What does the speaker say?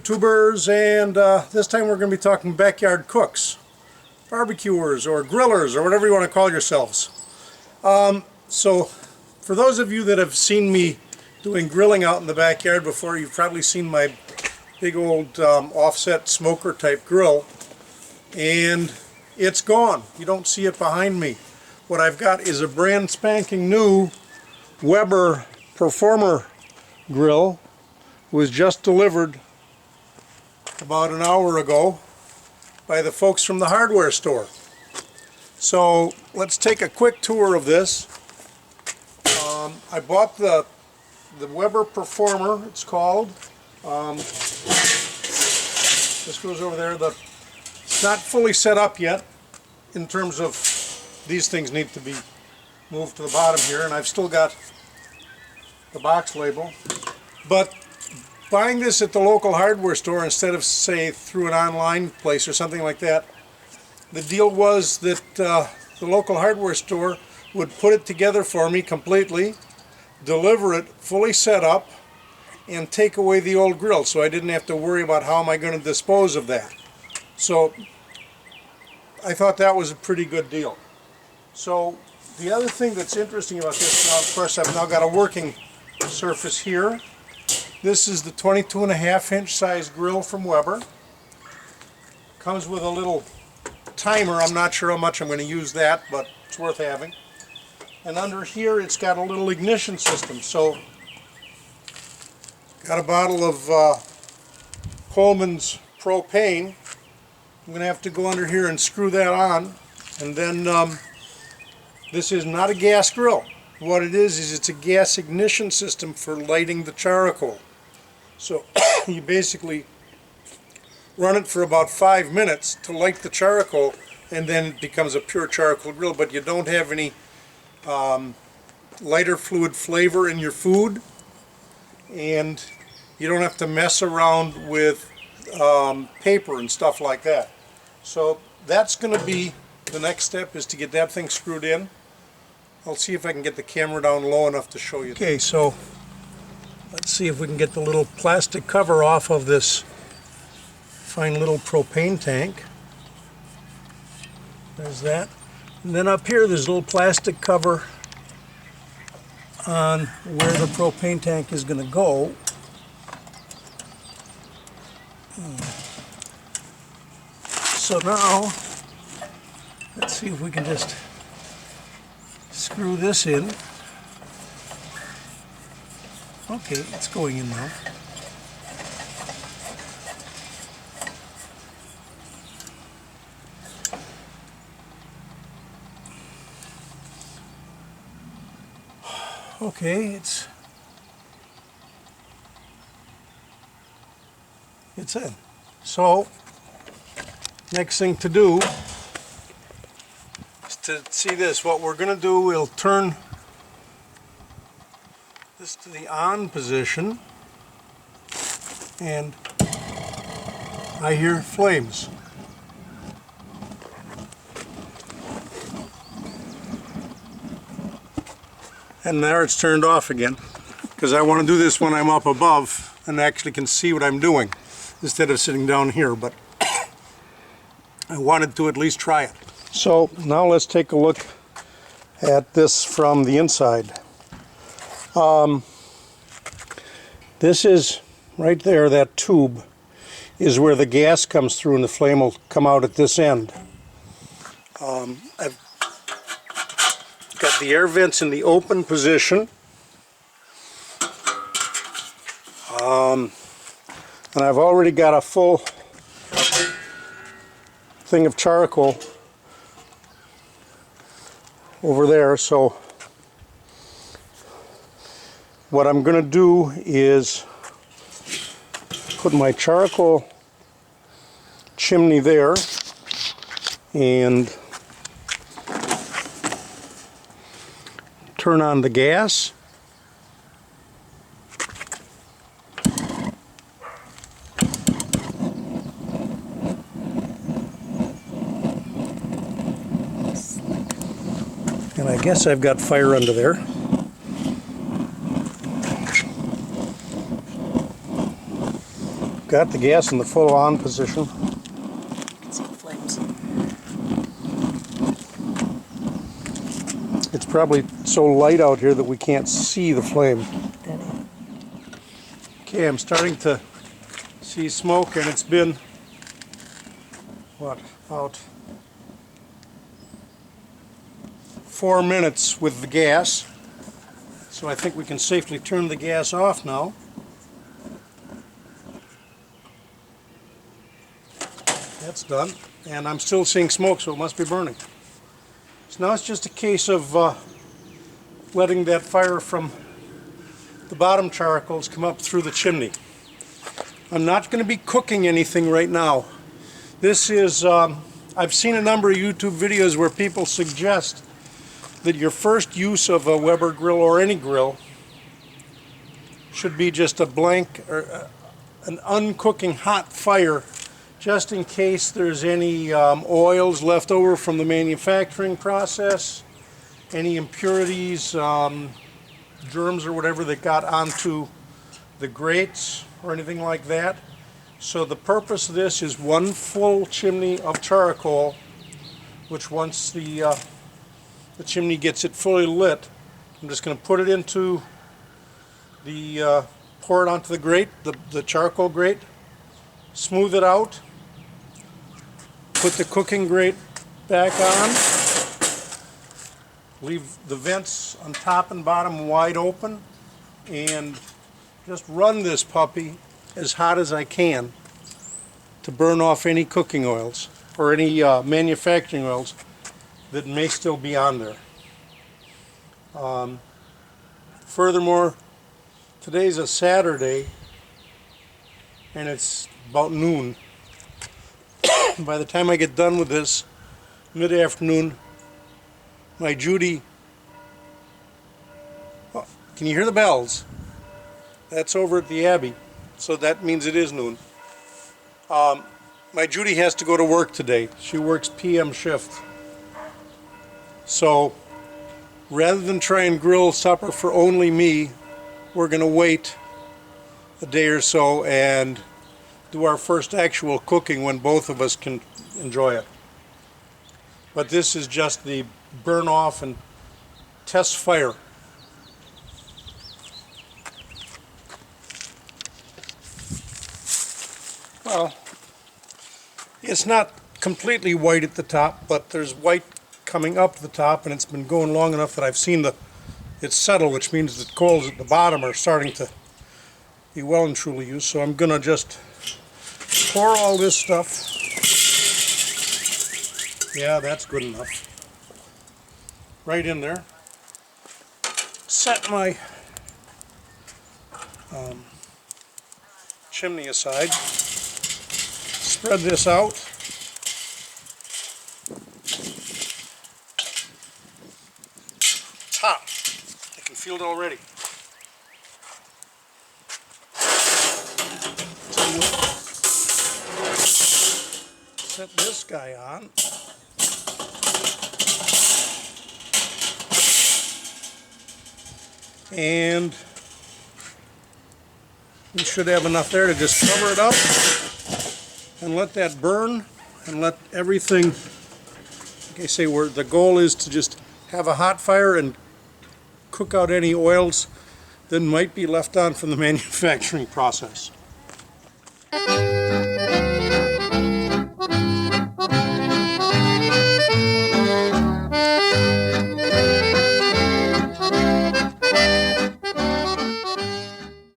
YouTubers, and this time we're going to be talking backyard cooks, barbecuers, or grillers, or whatever you want to call yourselves. So for those of you that have seen me doing grilling out in the backyard before, you've probably seen my big old offset smoker type grill, and it's gone. You don't see it behind me. What I've got is a brand spanking new Weber Performer grill. Was just delivered about an hour ago by the folks from the hardware store. So let's take a quick tour of this. I bought the Weber Performer, it's called. This goes over there. It's not fully set up yet in terms of these things need to be moved to the bottom here, and I've still got the box label. But buying this at the local hardware store instead of, say, through an online place or something like that, the deal was that the local hardware store would put it together for me completely, deliver it fully set up, and take away the old grill, so I didn't have to worry about how am I going to dispose of that. So I thought that was a pretty good deal. So the other thing that's interesting about this, now of course I've now got a working surface here. This is the 22.5-inch size grill from Weber. Comes with a little timer. I'm not sure how much I'm going to use that, but it's worth having. And under here it's got a little ignition system. So got a bottle of Coleman's propane. I'm going to have to go under here and screw that on. And then this is not a gas grill. What it is it's a gas ignition system for lighting the charcoal. So you basically run it for about 5 minutes to light the charcoal, and then it becomes a pure charcoal grill, but you don't have any lighter fluid flavor in your food, and you don't have to mess around with paper and stuff like that. So that's going to be the next step, is to get that thing screwed in. I'll see if I can get the camera down low enough to show you. Okay, so let's see if we can get the little plastic cover off of this fine little propane tank. There's that. And then up here there's a little plastic cover on where the propane tank is going to go. So now, let's see if we can just screw this in. Okay, it's going in now. Okay, it's in. So, next thing to do is to see this. What we're going to do, we'll turn this to the on position, and I hear flames. And there it's turned off again, because I want to do this when I'm up above and actually can see what I'm doing instead of sitting down here, but I wanted to at least try it. So now let's take a look at this from the inside. This is right there, that tube is where the gas comes through and the flame will come out at this end. I've got the air vents in the open position, and I've already got a full thing of charcoal over there. So what I'm going to do is put my charcoal chimney there and turn on the gas. And I guess I've got fire under there. got the gas in the full on position. You can see the flames. It's probably so light out here that we can't see the flame. That is. Okay, I'm starting to see smoke, and it's been, what, about 4 minutes with the gas. So I think we can safely turn the gas off now. That's done, and I'm still seeing smoke, so it must be burning. So now it's just a case of letting that fire from the bottom charcoals come up through the chimney. I'm not going to be cooking anything right now. This is, I've seen a number of YouTube videos where people suggest that your first use of a Weber grill or any grill should be just a blank or an uncooking hot fire, just in case there's any oils left over from the manufacturing process, any impurities, germs or whatever that got onto the grates or anything like that. So the purpose of this is one full chimney of charcoal, which once the chimney gets it fully lit, I'm just going to put it into the, pour it onto the grate, the charcoal grate, smooth it out, put the cooking grate back on, leave the vents on top and bottom wide open, and just run this puppy as hot as I can to burn off any cooking oils or any manufacturing oils that may still be on there. Furthermore, today's a Saturday and it's about noon. By the time I get done with this, mid-afternoon, my Judy, oh, can you hear the bells? That's over at the Abbey, so that means it is noon. My Judy has to go to work today. She works PM shift. So rather than try and grill supper for only me, we're going to wait a day or so and do our first actual cooking when both of us can enjoy it. But this is just the burn off and test fire. Well, it's not completely white at the top, but there's white coming up the top, and it's been going long enough that I've seen it settle, which means the coals at the bottom are starting to be well and truly used. So I'm going to just pour all this stuff. Yeah, that's good enough. Right in there. Set my chimney aside. Spread this out. It's hot. I can feel it already. Set this guy on. And we should have enough there to just cover it up and let that burn and let everything, like I say, where the goal is to just have a hot fire and cook out any oils that might be left on from the manufacturing process.